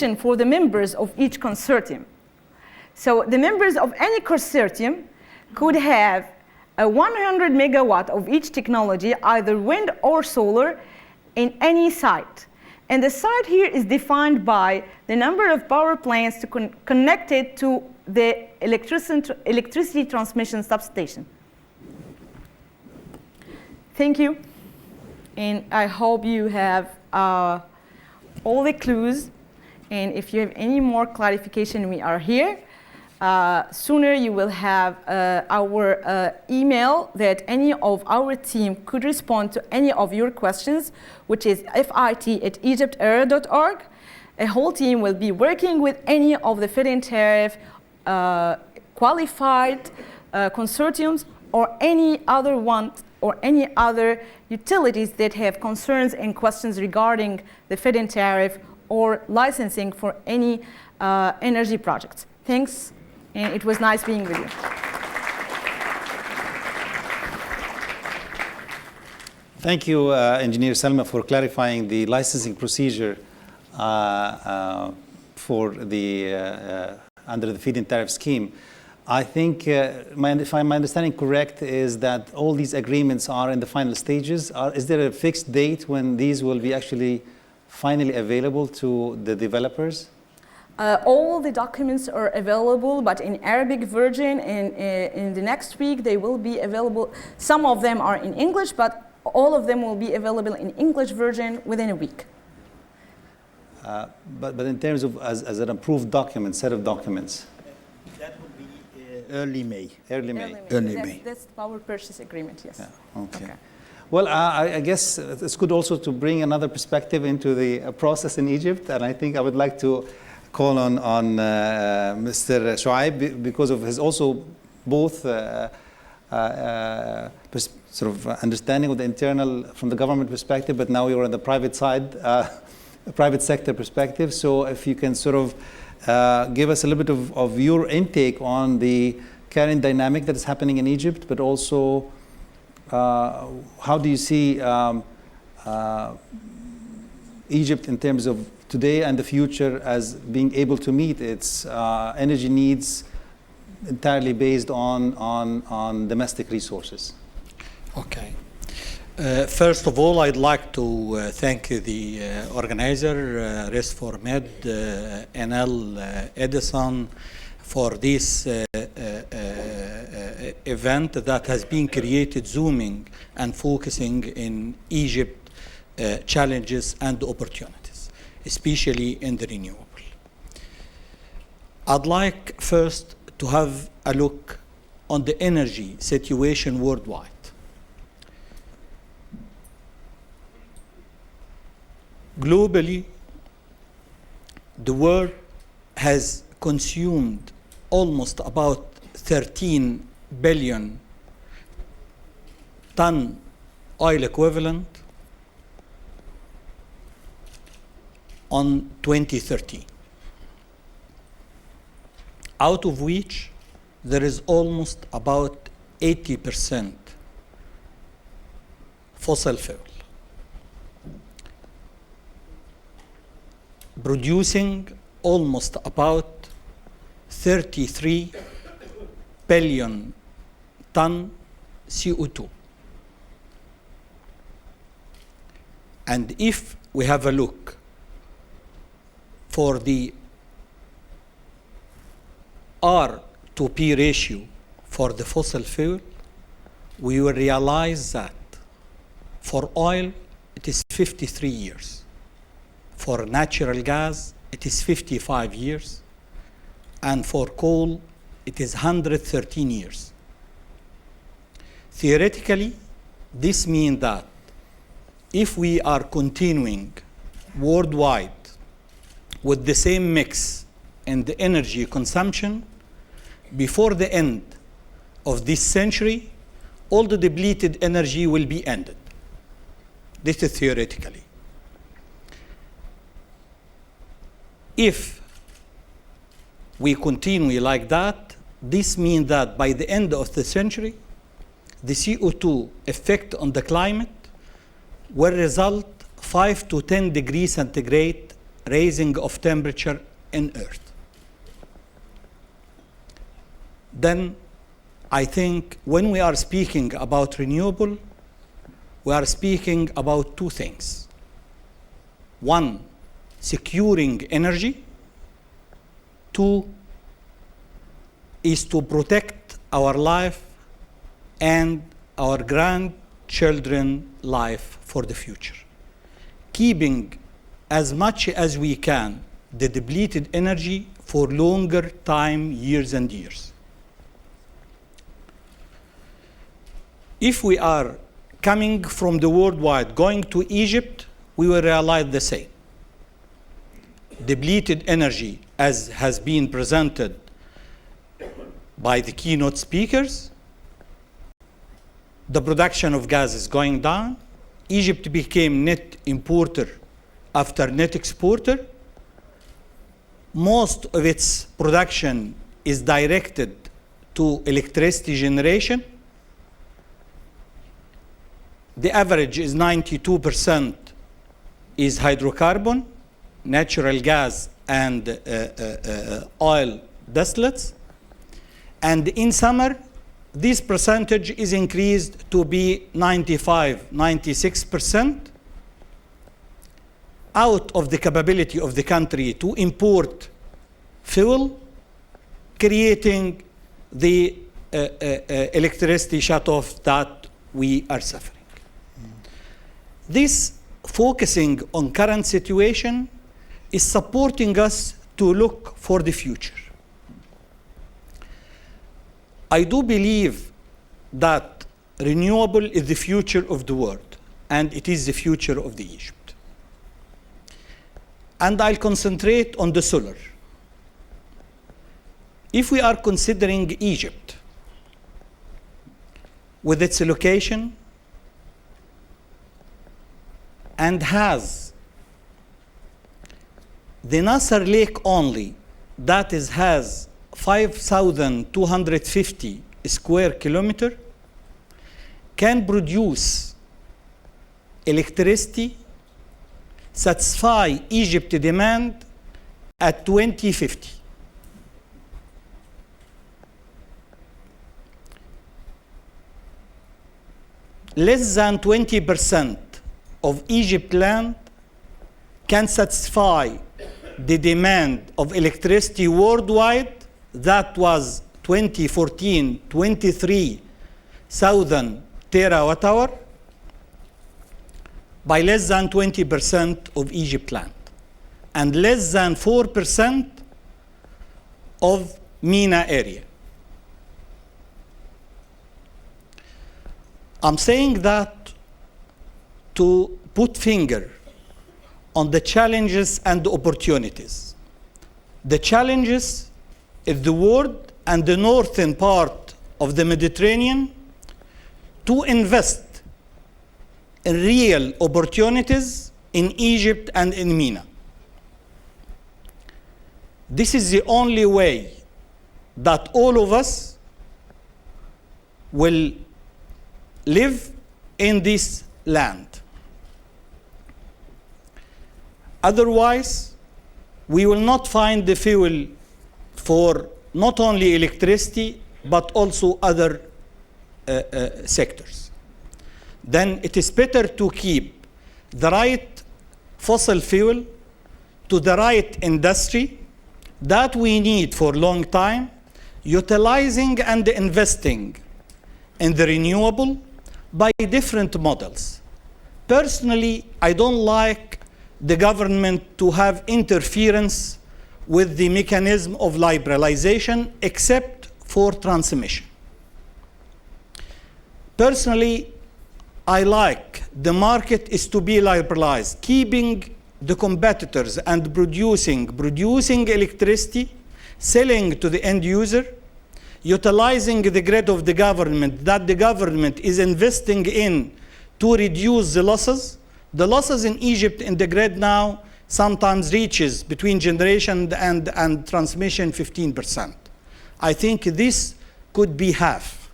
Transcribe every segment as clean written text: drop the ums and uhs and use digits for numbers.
restriction for the members of each consortium. So the members of any consortium could have a 100 megawatt of each technology, either wind or solar, in any site. And the site here is defined by the number of power plants to connect it to the electricity transmission substation. Thank you. And I hope you have all the clues. And if you have any more clarification, we are here. Sooner you will have our email that any of our team could respond to any of your questions, which is fit@egyptera.org. A whole team will be working with any of the feed-in tariff qualified consortiums or any other one or any other utilities that have concerns and questions regarding the feed-in tariff or licensing for any energy projects. Thanks. And it was nice being with you. Thank you, Engineer Salma, for clarifying the licensing procedure for the under the feed-in tariff scheme. I think, if my understanding correct, is that all these agreements are in the final stages. Is there a fixed date when these will be actually finally available to the developers? All the documents are available, but in Arabic version, and in the next week they will be available. Some of them are in English, but all of them will be available in English version within a week. But in terms of as an approved document, set of documents? That would be early May. Early May. Early May. That's the power purchase agreement, yes. Yeah. Okay. Well, I guess it's good also to bring another perspective into the process in Egypt, and I think I would like to call on Mr. Shuaib because of his also both sort of understanding of the internal from the government perspective, but now you're on the private side, private sector perspective. So if you can sort of give us a little bit of your intake on the current dynamic that is happening in Egypt, but also how do you see Egypt in terms of today and the future as being able to meet its energy needs entirely based on domestic resources? Okay. First of all, I'd like to thank the organizer, RES4Med, NL Edison, for this event that has been created, zooming and focusing in Egypt challenges and opportunities, especially in the renewable. I'd like first to have a look on the energy situation worldwide. Globally, the world has consumed almost about 13 billion ton oil equivalent on 2013, out of which there is almost about 80% fossil fuel, producing almost about 33 billion ton CO2. And if we have a look for the R to P ratio for the fossil fuel, we will realize that for oil, it is 53 years. For natural gas, it is 55 years. And for coal, it is 113 years. Theoretically, this means that if we are continuing worldwide with the same mix in the energy consumption, before the end of this century, all the depleted energy will be ended. This is theoretically. If we continue like that, this means that by the end of the century, the CO2 effect on the climate will result 5 to 10 degrees centigrade raising of temperature in Earth. Then I think when we are speaking about renewable, we are speaking about two things. One, securing energy. Two, is to protect our life and our grandchildren's life for the future. Keeping as much as we can the depleted energy for longer time, years and years. If we are coming from the worldwide, going to Egypt, we will realize the same. Depleted energy, as has been presented by the keynote speakers, the production of gas is going down. Egypt became net importer after net exporter. Most of its production is directed to electricity generation. The average is 92% is hydrocarbon, natural gas, and oil distillates. And in summer, this percentage is increased to be 95, 96% out of the capability of the country to import fuel, creating the electricity shutoff that we are suffering. This focusing on current situation is supporting us to look for the future. I do believe that renewable is the future of the world, and it is the future of the Egypt. And I'll concentrate on the solar. If we are considering Egypt with its location and has the Nasser Lake only, that has 5,250 square kilometer, can produce electricity, satisfy Egypt demand at 2050. Less than 20% of Egypt land can satisfy the demand of electricity worldwide. That was 2014, 23,000 terawatt hour by less than 20% of Egypt land and less than 4% of MENA area. I'm saying that to put finger on the challenges and the opportunities. The challenges is the world and the northern part of the Mediterranean to invest in real opportunities in Egypt and in MENA. This is the only way that all of us will live in this land. Otherwise, we will not find the fuel for not only electricity, but also other sectors. Then it is better to keep the right fossil fuel to the right industry that we need for a long time, utilizing and investing in the renewable by different models. Personally, I don't like the government to have interference with the mechanism of liberalization except for transmission. Personally, I like the market is to be liberalized, keeping the competitors and producing electricity, selling to the end user, utilizing the grid of the government that the government is investing in to reduce the losses. The losses in Egypt in the grid now sometimes reaches between generation and transmission 15%. I think this could be half.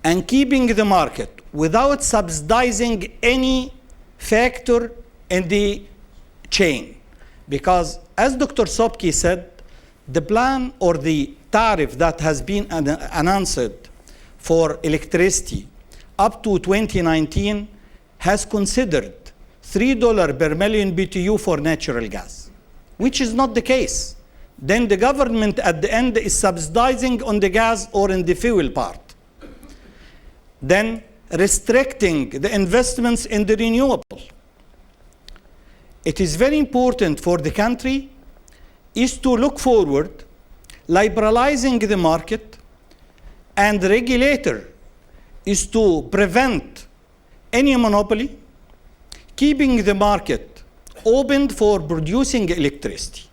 And keeping the market without subsidizing any factor in the chain. Because as Dr. Sobki said, the plan or the tariff that has been announced for electricity up to 2019 has considered $3 per million BTU for natural gas, which is not the case. Then the government at the end is subsidizing on the gas or in the fuel part. Then restricting the investments in the renewable. It is very important for the country is to look forward, liberalizing the market, and the regulator is to prevent any monopoly, keeping the market open for producing electricity.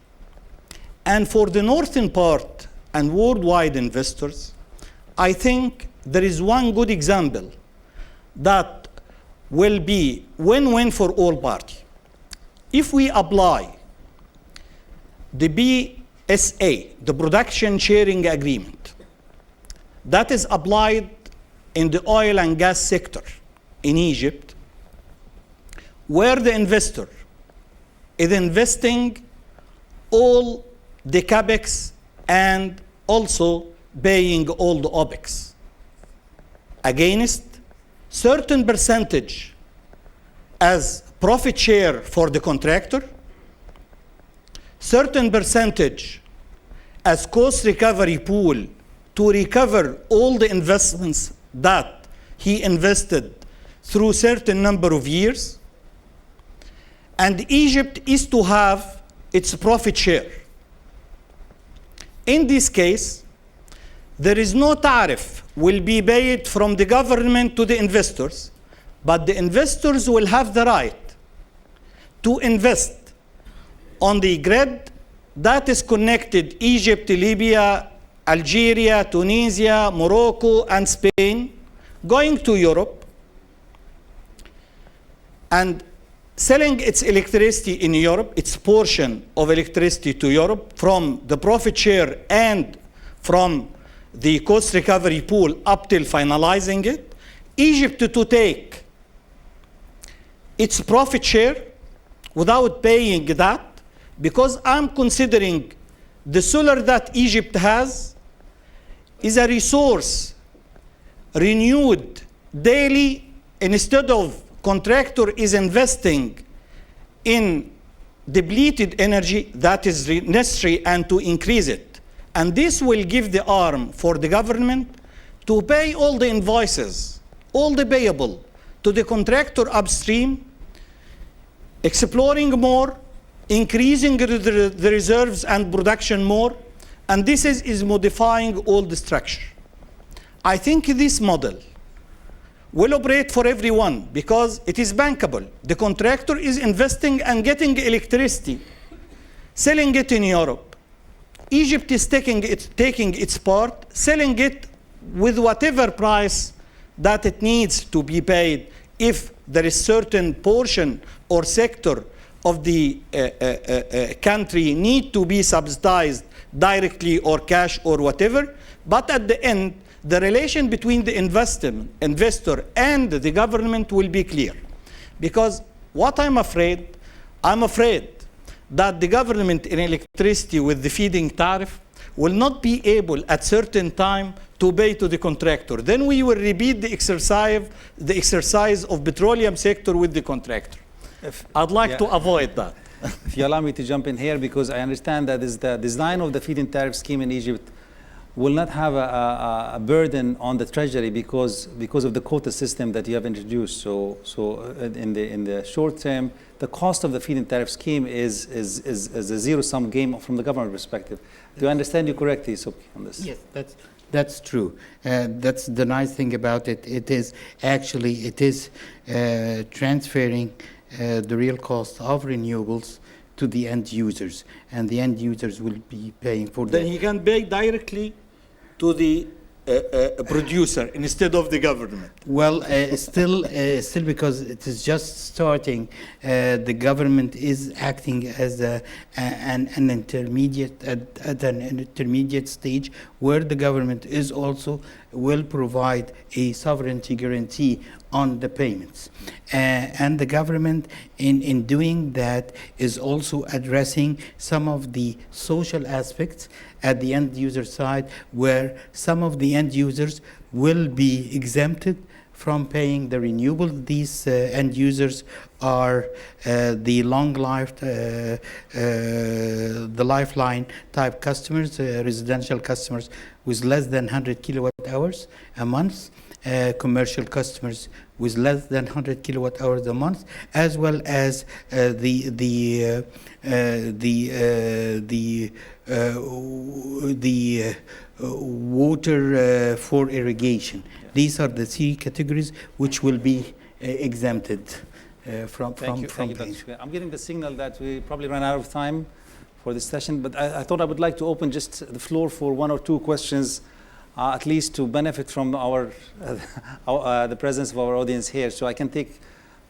And for the northern part and worldwide investors, I think there is one good example that will be win-win for all parties. If we apply the BSA, the Production Sharing Agreement, that is applied in the oil and gas sector in Egypt, where the investor is investing all the capex and also paying all the opex against certain percentage as profit share for the contractor, certain percentage as cost recovery pool to recover all the investments that he invested through certain number of years, and Egypt is to have its profit share. In this case, there is no tariff will be paid from the government to the investors, but the investors will have the right to invest on the grid that is connected Egypt, Libya, Algeria, Tunisia, Morocco, and Spain, going to Europe and selling its electricity in Europe, its portion of electricity to Europe from the profit share and from the cost recovery pool up till finalizing it. Egypt to take its profit share without paying that, because I'm considering the solar that Egypt has is a resource renewed daily. Instead of contractor is investing in depleted energy that is necessary and to increase it. And this will give the arm for the government to pay all the invoices, all the payable to the contractor upstream, exploring more, increasing the reserves and production more, and this is modifying all the structure. I think this model will operate for everyone because it is bankable. The contractor is investing and getting electricity, selling it in Europe. Egypt is taking its part, selling it with whatever price that it needs to be paid if there is certain portion or sector of the country need to be subsidized directly or cash or whatever. But at the end, the relation between the investor and the government will be clear. Because what I'm afraid that the government in electricity with the feeding tariff will not be able at certain time to pay to the contractor. Then we will repeat the exercise of petroleum sector with the contractor. I'd like to avoid that. If you allow me to jump in here, because I understand that is the design of the feed-in tariff scheme in Egypt will not have a burden on the treasury because of the quota system that you have introduced. So in the short term, the cost of the feed-in tariff scheme is a zero-sum game from the government perspective. Do I understand you correctly, Sobki, on this? Yes, that's true. That's the nice thing about it. It is transferring the real cost of renewables to the end users, and the end users will be paying for that. Then he can pay directly to the producer instead of the government. Well, still because it is just starting, the government is acting as an intermediate at an intermediate stage, where the government is also will provide a sovereignty guarantee on the payments. And the government, in doing that, is also addressing some of the social aspects at the end user side, where some of the end users will be exempted from paying the renewable. These end users are the long-lived, the lifeline type customers, residential customers with less than 100 kilowatt hours a month, commercial customers with less than 100 kilowatt hours a month, as well as the water for irrigation. These are the three categories which will be exempted from Thank you, paying. Dr. Shukri. I'm getting the signal that we probably ran out of time for this session, but I thought I would like to open just the floor for one or two questions, at least to benefit from the presence of our audience here. So I can take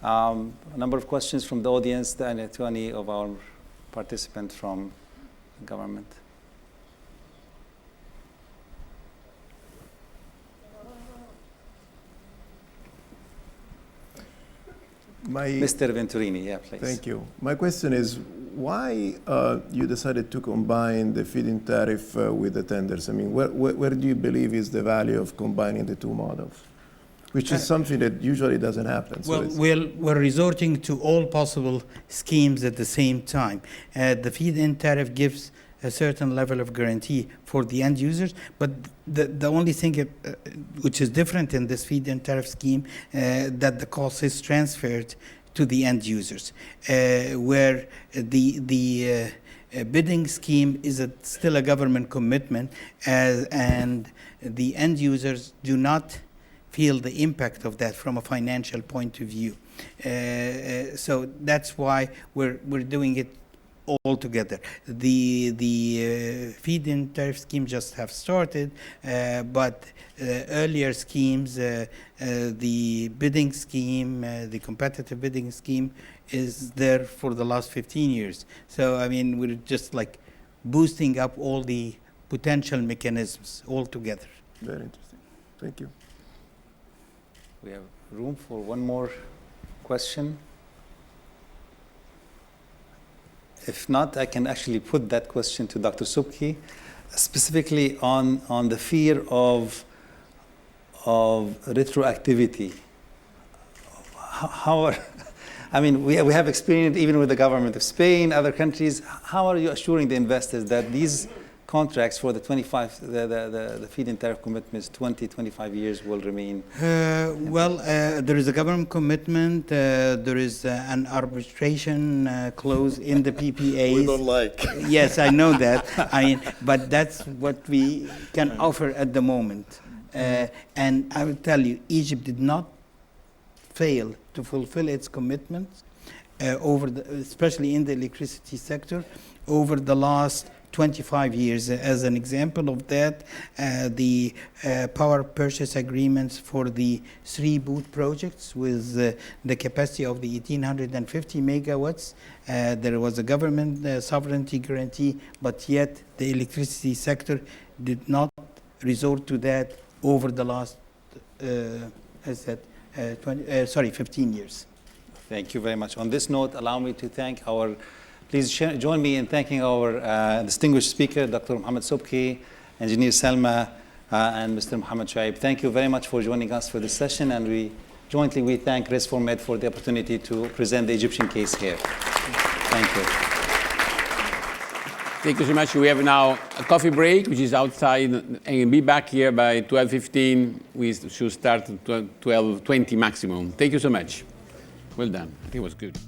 a number of questions from the audience and to any of our participants from the government. Mr. Venturini, yeah, please. Thank you. My question is, why you decided to combine the feed-in tariff with the tenders? I mean, where do you believe is the value of combining the two models? Which is something that usually doesn't happen. Well, we're resorting to all possible schemes at the same time. The feed-in tariff gives a certain level of guarantee for the end users, but the only thing which is different in this feed-in tariff scheme, that the cost is transferred to the end users, where the bidding scheme is still a government commitment, and the end users do not feel the impact of that from a financial point of view. So that's why we're doing it all together. The feed-in tariff scheme just have started, but earlier schemes, the bidding scheme, the competitive bidding scheme is there for the last 15 years. So, I mean, we're just like boosting up all the potential mechanisms all together. Very interesting. Thank you. We have room for one more question. If not, I can actually put that question to Dr. Subki, specifically on the fear of retroactivity. I mean, we have experience even with the government of Spain, other countries. How are you assuring the investors that these contracts for the the feed-in tariff commitments, 25 years, will remain? There is a government commitment. There is an arbitration clause in the PPAs. We don't like. Yes, I know that. But that's what we can offer at the moment. And I will tell you, Egypt did not fail to fulfill its commitments especially in the electricity sector, over the last 25 years. As an example of that, the power purchase agreements for the 3 boot projects with the capacity of the 1,850 megawatts, there was a government sovereignty guarantee, but yet the electricity sector did not resort to that over the last, 15 years. Thank you very much. On this note, allow me to thank please join me in thanking our distinguished speaker, Dr. Mohammed Subki, Engineer Salma, and Mr. Mohammed Shuaib. Thank you very much for joining us for this session, and we thank RES4Med for the opportunity to present the Egyptian case here. Thank you. Thank you so much. We have now a coffee break, which is outside, and be back here by 12:15. We should start at 12:20 maximum. Thank you so much. Well done. I think it was good.